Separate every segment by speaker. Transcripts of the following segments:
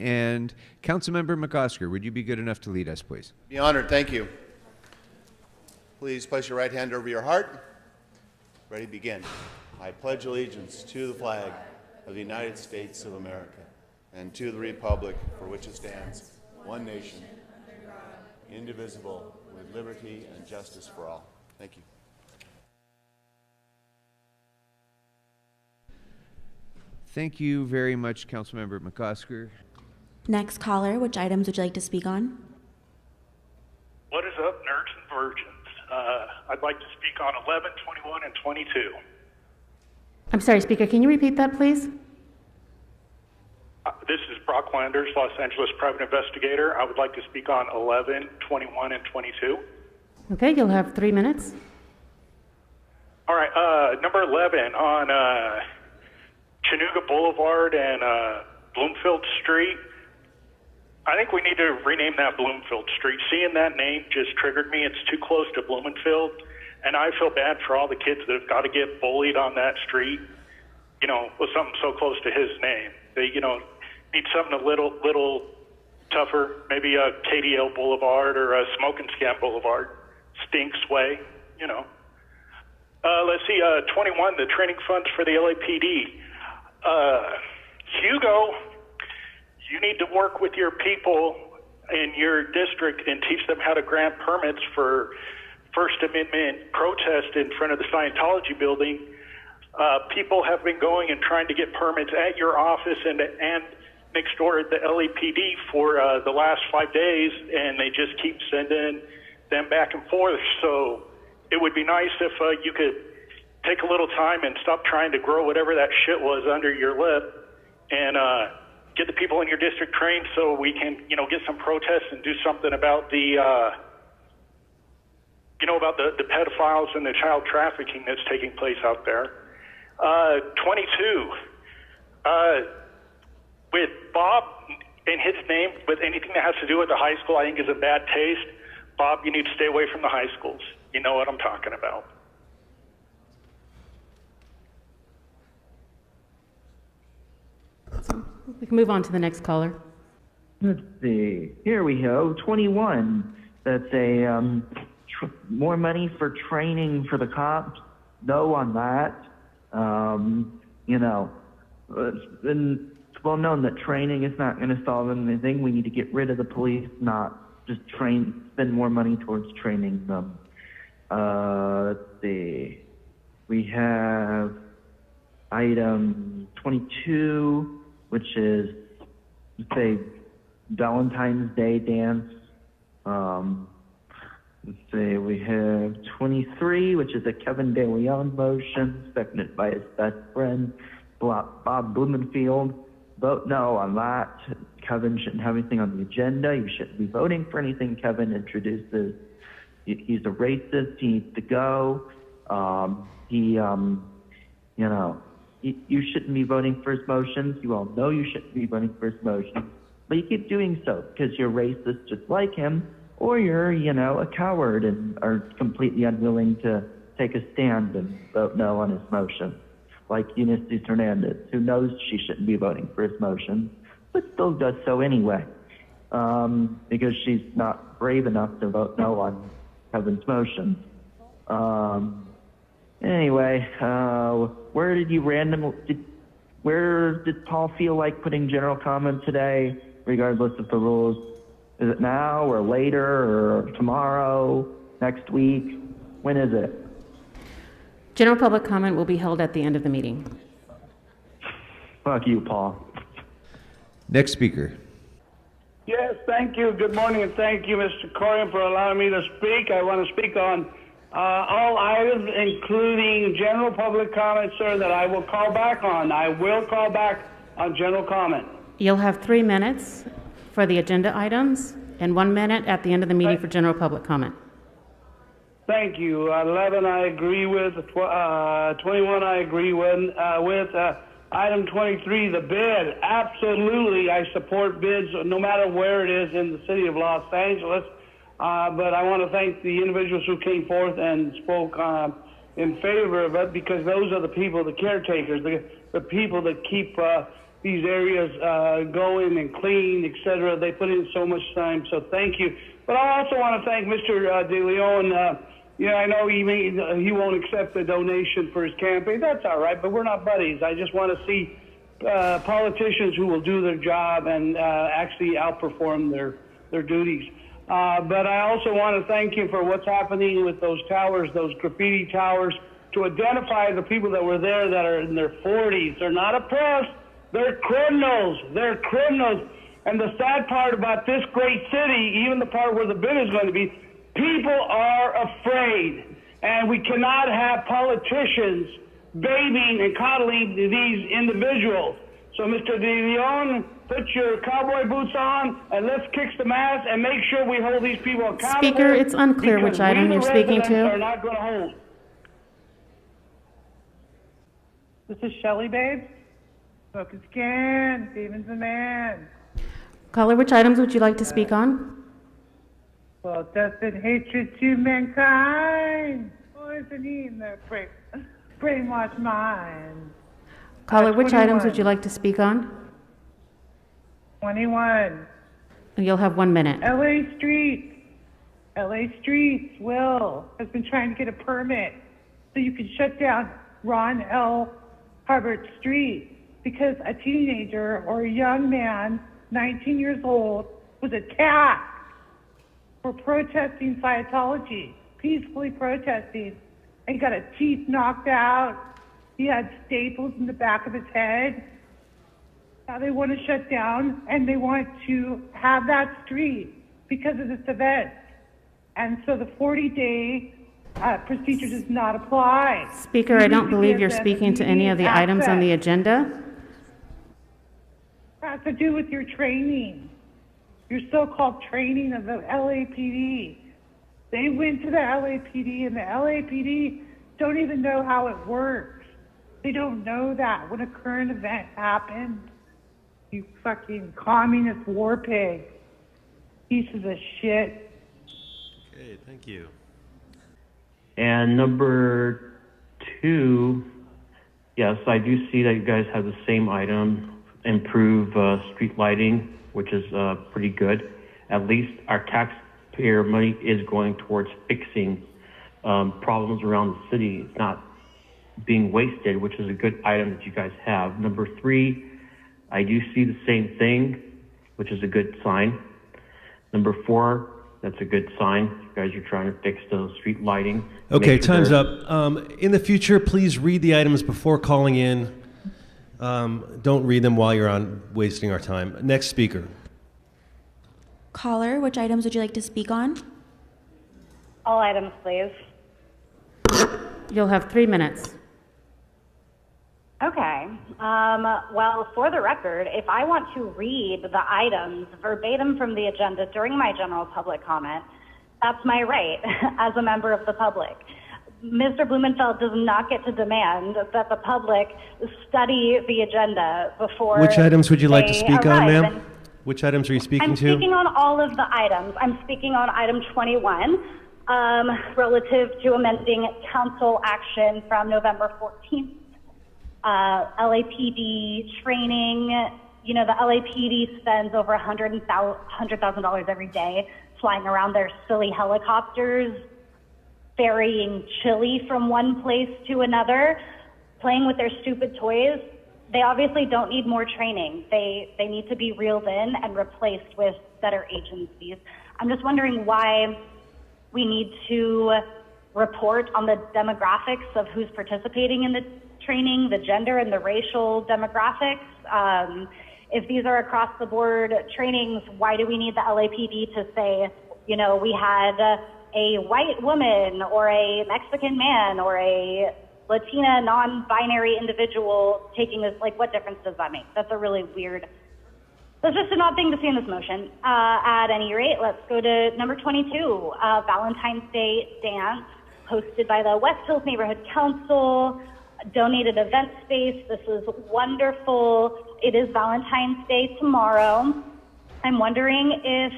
Speaker 1: And Councilmember McOsker, would you be good enough to lead us, please?
Speaker 2: Be honored. Thank you. Please place your right hand over your heart. Ready, begin. I pledge allegiance to the flag of the United States of America and to the republic for which it stands, one nation, indivisible, with liberty and justice for all. Thank you.
Speaker 1: Thank you very much, Councilmember McOsker.
Speaker 3: Next caller, which items would you like to speak on?
Speaker 4: What is up, nerds and virgins? I'd like to speak on 11, 21, and 22.
Speaker 5: I'm sorry, Speaker, can you repeat that, please?
Speaker 4: This is Brock Landers, Los Angeles private investigator. I would like to speak on 11, 21, and 22.
Speaker 5: Okay, you'll have 3 minutes.
Speaker 4: All right, number 11 on Chenooga Boulevard and Bloomfield Street. I think we need to rename that Bloomfield Street. Seeing that name just triggered me. It's too close to Bloomfield, and I feel bad for all the kids that have got to get bullied on that street, you know, with something so close to his name. They, you know, need something a little tougher, maybe a KDL Boulevard or a Smoke and Scam Boulevard, Stinks Way, you know. Let's see, 21, the training funds for the LAPD. Hugo, you need to work with your people in your district and teach them how to grant permits for First Amendment protest in front of the Scientology building. People have been going and trying to get permits at your office and next door at the LAPD for the last 5 days, and they just keep sending them back and forth. So it would be nice if you could take a little time and stop trying to grow whatever that shit was under your lip and get the people in your district trained so we can, you know, get some protests and do something about the, you know, about the pedophiles and the child trafficking that's taking place out there. 22, with Bob and his name, with anything that has to do with the high school, I think is a bad taste. Bob, you need to stay away from the high schools. You know what I'm talking about.
Speaker 5: We can move on to the next caller.
Speaker 6: Let's see. Here we go. 21. That's a more money for training for the cops. No on that. You know, it's been well known that training is not going to solve anything. We need to get rid of the police, not just spend more money towards training them. Let's see. We have item 22, which is, say, Valentine's Day dance. Let's see, we have 23, which is a Kevin De Leon motion, seconded by his best friend, Bob Blumenfield. Vote no on that. Kevin shouldn't have anything on the agenda. You shouldn't be voting for anything Kevin introduces. He's a racist. He needs to go. You know, you shouldn't be voting for his motions. You all know you shouldn't be voting for his motions. But you keep doing so because you're racist just like him, or you're, you know, a coward and are completely unwilling to take a stand and vote no on his motion. Like Eunice Hernandez, who knows she shouldn't be voting for his motion, but still does so anyway, because she's not brave enough to vote no on Kevin's motion. Anyway, where did Paul feel like putting general comment today, regardless of the rules? Is it now or later or tomorrow, next week? When is it?
Speaker 5: General public comment will be held at the end of the meeting.
Speaker 6: Fuck you, Paul.
Speaker 1: Next speaker.
Speaker 7: Yes, thank you. Good morning, and thank you, Mr. Corian, for allowing me to speak. I want to speak on all items, including general public comment, sir, that I will call back on. I will call back on general comment.
Speaker 5: You'll have 3 minutes for the agenda items and 1 minute at the end of the meeting for general public comment.
Speaker 7: Thank you. 11 I agree with. 21 I agree with. Item 23, the bid. Absolutely, I support bids no matter where it is in the city of Los Angeles. But I want to thank the individuals who came forth and spoke in favor of it, because those are the people, the caretakers, the people that keep these areas going and clean, etc. They put in so much time, so thank you. But I also want to thank Mr. De Leon. I know he won't accept the donation for his campaign. That's all right, but we're not buddies. I just want to see politicians who will do their job and actually outperform their duties. But I also want to thank you for what's happening with those towers, those graffiti towers, to identify the people that were there that are in their 40s. They're not oppressed. They're criminals. They're criminals. And the sad part about this great city, even the part where the bid is going to be, people are afraid. And we cannot have politicians babying and coddling these individuals. So, Mr. De Leon, put your cowboy boots on and let's kick some ass and make sure we hold these people accountable.
Speaker 5: Speaker, it's unclear which item you're speaking to.
Speaker 7: Are not going to hold.
Speaker 8: This is Shelley, babe. Smoking skin, Stevens the man.
Speaker 5: Caller, which items would you like to speak on?
Speaker 8: Well, death and hatred to mankind, poisoning the brainwashed mind.
Speaker 5: Caller, which items would you like to speak on?
Speaker 8: 21.
Speaker 5: And you'll have 1 minute.
Speaker 8: LA Streets, Will has been trying to get a permit so you can shut down Ron L. Hubbard Street because a teenager or a young man, 19 years old, was attacked for protesting Scientology, peacefully protesting, and got his teeth knocked out. He had staples in the back of his head. Now they want to shut down and they want to have that street because of this event. And so the 40-day procedure does not apply.
Speaker 5: Speaker, I don't believe you're speaking to any of the items on the agenda.
Speaker 8: It has to do with your training, your so-called training of the LAPD. They went to the LAPD and the LAPD don't even know how it works. They don't know that when a current event happened. You fucking communist war pig. Pieces of shit.
Speaker 9: Okay, thank you.
Speaker 10: And number 2, yes, I do see that you guys have the same item, improve street lighting, which is pretty good. At least our taxpayer money is going towards fixing problems around the city. It's not being wasted, which is a good item that you guys have. Number 3, I do see the same thing, which is a good sign. Number 4, that's a good sign. You guys are trying to fix the street lighting.
Speaker 9: Okay, time's up. In the future, please read the items before calling in. Don't read them while you're on, wasting our time. Next speaker.
Speaker 3: Caller, which items would you like to speak on?
Speaker 11: All items, please.
Speaker 5: You'll have 3 minutes.
Speaker 11: Okay. Well, for the record, if I want to read the items verbatim from the agenda during my general public comment, that's my right as a member of the public. Mr. Blumenfeld does not get to demand that the public study the agenda before.
Speaker 9: Which items would you like to speak on, ma'am?
Speaker 11: And
Speaker 9: Which items are you speaking to?
Speaker 11: I'm speaking on all of the items. I'm speaking on item 21, relative to amending council action from November 14th. LAPD training, you know, the LAPD spends over $100,000 every day flying around their silly helicopters, ferrying chili from one place to another, playing with their stupid toys. They obviously don't need more training. They need to be reeled in and replaced with better agencies. I'm just wondering why we need to report on the demographics of who's participating in the training, the gender and the racial demographics. If these are across the board trainings, why do we need the LAPD to say, you know, we had a white woman or a Mexican man or a Latina non-binary individual taking this? Like, what difference does that make? That's a really weird, that's just an odd thing to see in this motion. At any rate, let's go to number 22, Valentine's Day dance hosted by the West Hills Neighborhood Council. Donated event space. This is wonderful. It is Valentine's Day tomorrow. I'm wondering if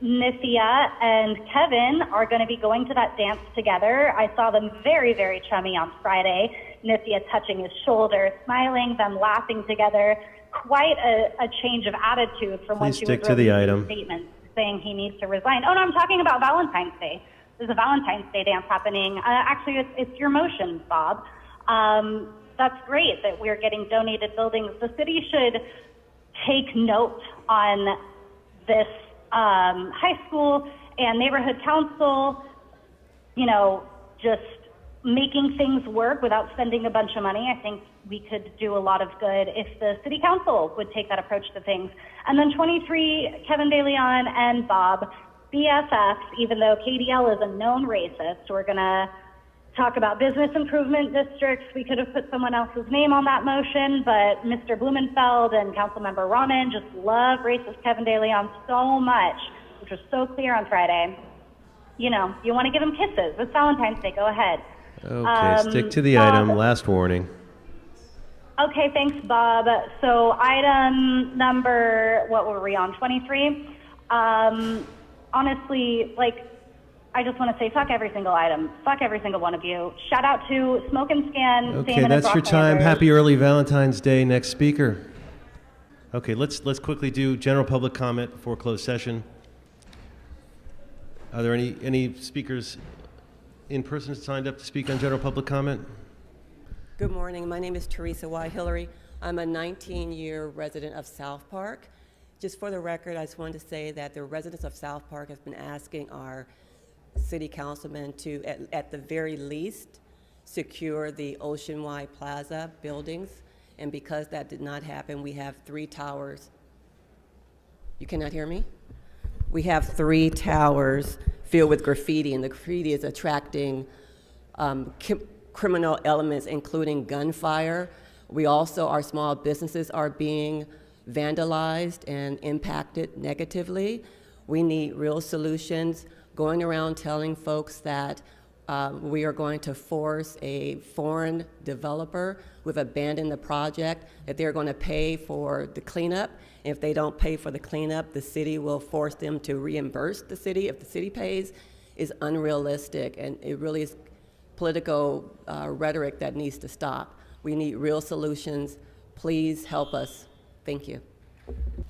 Speaker 11: Nithya and Kevin are going to be going to that dance together. I saw them very, very chummy on Friday. Nithya touching his shoulder, smiling, them laughing together. quite a change of attitude from when
Speaker 9: Please
Speaker 11: she
Speaker 9: stick
Speaker 11: was
Speaker 9: to the
Speaker 11: releasing
Speaker 9: item.
Speaker 11: statements saying he needs to resign. Oh, no, I'm talking about Valentine's Day. There's a Valentine's Day dance happening. Actually, it's your motion, Bob. That's great that we're getting donated buildings. The city should take note on this high school and neighborhood council, you know, just making things work without spending a bunch of money. I think we could do a lot of good if the city council would take that approach to things. And then 23, Kevin De Leon and Bob, BFFs, even though KDL is a known racist. We're going to talk about business improvement districts. We could have put someone else's name on that motion, but Mr. Blumenfeld and Councilmember Rahman just love racist Kevin De Leon so much, which was so clear on Friday. You know, you want to give him kisses. It's Valentine's Day. Go ahead.
Speaker 9: Okay, stick to the item. Last warning.
Speaker 11: Okay, thanks, Bob. So item number, what were we on, 23? Honestly, like, I just want to say fuck every single item. Fuck every single one of you. Shout out to Smoke and Scan.
Speaker 9: Okay,
Speaker 11: Damon and
Speaker 9: that's your time.
Speaker 11: Brocklanders.
Speaker 9: Happy early Valentine's Day. Next speaker. Okay, let's quickly do general public comment before closed session. Are there any speakers in person signed up to speak on general public comment?
Speaker 12: Good morning. My name is Teresa Y. Hillary. I'm a 19-year resident of South Park. Just for the record, I just wanted to say that the residents of South Park have been asking our city councilman to, at the very least, secure the Oceanwide Plaza buildings. And because that did not happen, we have 3 towers. You cannot hear me? We have 3 towers filled with graffiti, and the graffiti is attracting criminal elements, including gunfire. We also, our small businesses are being vandalized and impacted negatively. We need real solutions. Going around telling folks that we are going to force a foreign developer who have abandoned the project, that they're going to pay for the cleanup. And if they don't pay for the cleanup, the city will force them to reimburse the city if the city pays, is unrealistic. And it really is political rhetoric that needs to stop. We need real solutions. Please help us. Thank you.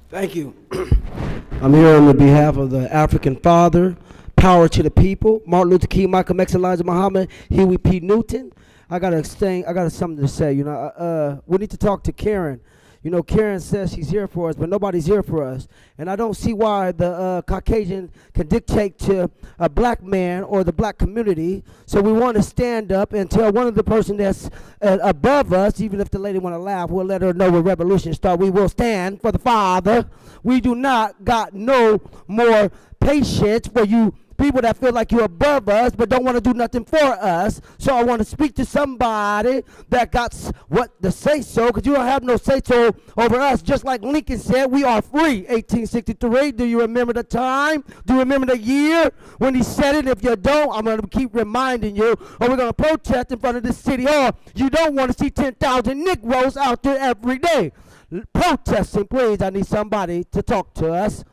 Speaker 13: Thank you. I'm here on the behalf of the African father, power to the people, Martin Luther King, Malcolm X, Elijah Muhammad, Huey P. Newton. I got something to say. You know, we need to talk to Karen. You know, Karen says she's here for us, but nobody's here for us. And I don't see why the Caucasian can dictate to a black man or the black community. So we want to stand up and tell one of the person that's above us, even if the lady want to laugh, we'll let her know when revolution start. We will stand for the Father. We do not got no more patience for you people that feel like you're above us but don't want to do nothing for us. So I want to speak to somebody that got what to say so, because you don't have no say so over us. Just like Lincoln said, we are free. 1863. Do you remember the time? Do you remember the year when he said it? If you don't, I'm going to keep reminding you, or we're going to protest in front of the city hall. You don't want to see 10,000 Negroes out there every day protesting. Please, I need somebody to talk to us.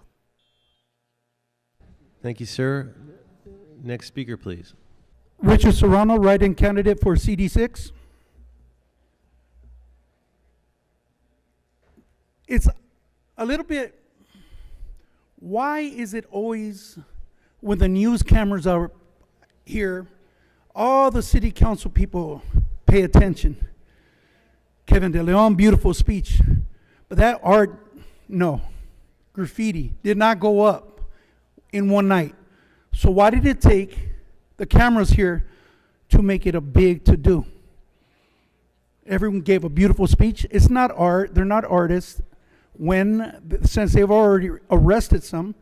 Speaker 9: Thank you, sir. Next speaker, please.
Speaker 14: Richard Serrano, write-in candidate for CD6. It's a little bit, why is it always, when the news cameras are here, all the city council people pay attention? Kevin De Leon, beautiful speech. But that art, no. Graffiti did not go up in one night. So why did it take the cameras here to make it a big to-do? Everyone gave a beautiful speech. It's not art. They're not artists. Since they've already arrested some,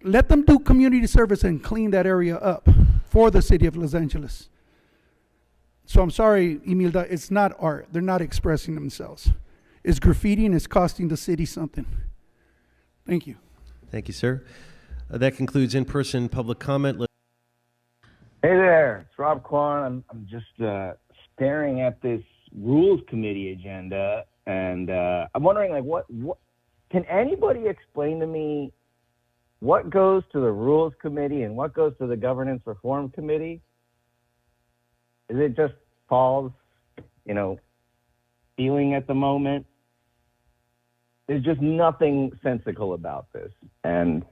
Speaker 14: let them do community service and clean that area up for the city of Los Angeles. So I'm sorry, Emilda, it's not art. They're not expressing themselves. It's graffiti and it's costing the city something. Thank you.
Speaker 9: Thank you, sir. That concludes in-person public comment.
Speaker 15: Hey there, it's Rob Kwan. I'm just staring at this Rules Committee agenda, and I'm wondering, like, what can anybody explain to me what goes to the Rules Committee and what goes to the Governance Reform Committee? Is it just Paul's, feeling at the moment? there's just nothing sensical about this. And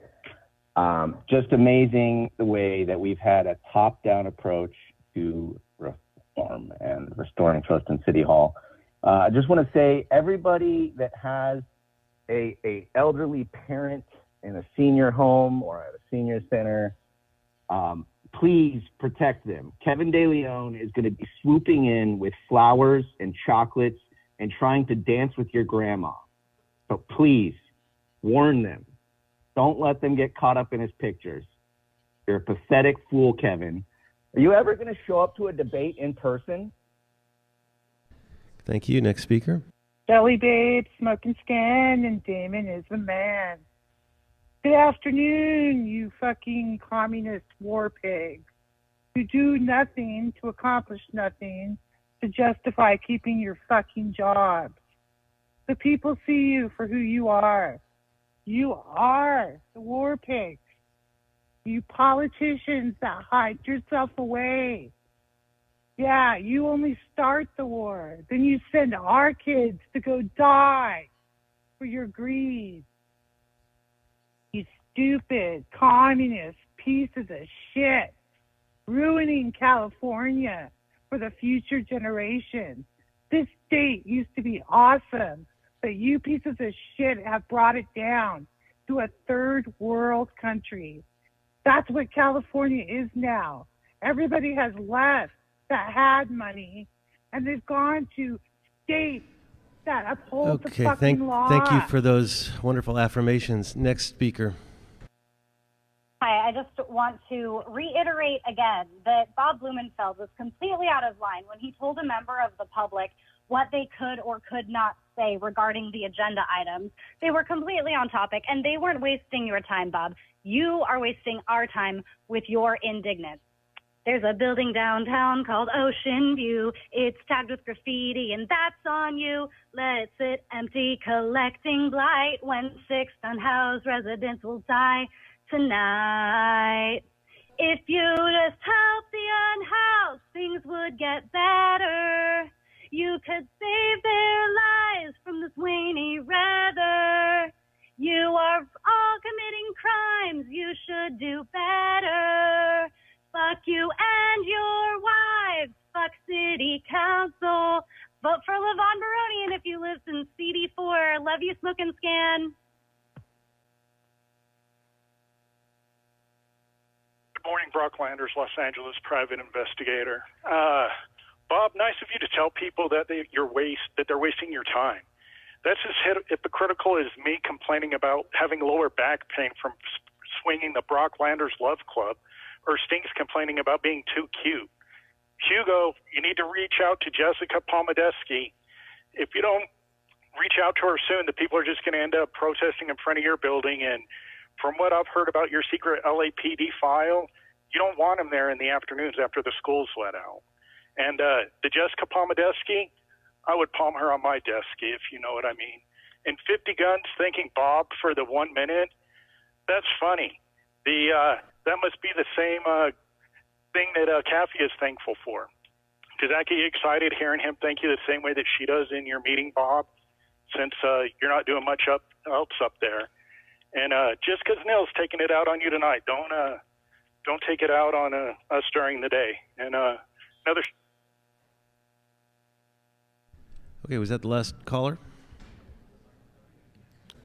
Speaker 15: just amazing the way that we've had a top-down approach to reform and restoring trust in City Hall. I just want to say, everybody that has a elderly parent in a senior home or at a senior center, please protect them. Kevin De Leon is going to be swooping in with flowers and chocolates and trying to dance with your grandma. So please warn them. Don't let them get caught up in his pictures. You're a pathetic fool, Kevin. Are you ever going to show up to a debate in person?
Speaker 9: Thank you. Next speaker.
Speaker 8: Jelly Babe, Smoking Skin, and Damon is the man. Good afternoon, you fucking communist war pigs. You do nothing to accomplish nothing to justify keeping your fucking jobs. The people see you for who you are. You are the war pigs. You politicians that hide yourself away. Yeah, you only start the war. Then you send our kids to go die for your greed. You stupid communist pieces of shit. Ruining California for the future generations. This state used to be awesome, but you pieces of shit have brought it down to a third world country. That's what California is now. Everybody has left that had money, and they've gone to states that uphold the fucking law.
Speaker 9: Thank you for those wonderful affirmations. Next speaker.
Speaker 11: Hi, I just want to reiterate again that Bob Blumenfeld was completely out of line when he told a member of the public what they could or could not say regarding the agenda items. They were completely on topic, and they weren't wasting your time, Bob. You are wasting our time with your indignance. There's a building downtown called Ocean View. It's tagged with graffiti, and that's on you. Let it sit empty, collecting blight when 6 unhoused residents will die tonight. If you just help the unhoused, things would get better. You could save their lives from this rainy weather. You are all committing crimes. You should do better. Fuck you and your wives. Fuck city council. Vote for Levon Baronian if you live in CD4. Love you, Smoke and Scan.
Speaker 4: Good morning, Brock Landers, Los Angeles private investigator. Bob, nice of you to tell people that they're wasting your time. That's as hypocritical as me complaining about having lower back pain from swinging the Brock Landers Love Club, or Stinks complaining about being too cute. Hugo, you need to reach out to Jessica Pomodeski. If you don't reach out to her soon, the people are just going to end up protesting in front of your building. And from what I've heard about your secret LAPD file, you don't want them there in the afternoons after the school's let out. And the Jessica Pomodeski, I would palm her on my desk, if you know what I mean. And 50 Guns thanking Bob for the 1 minute, that's funny. That must be the same thing that Kathy is thankful for. Does that get you excited hearing him thank you the same way that she does in your meeting, Bob, since you're not doing much else up there? And just because Nell's taking it out on you tonight, don't take it out on us during the day. And another...
Speaker 9: Okay, was that the last caller?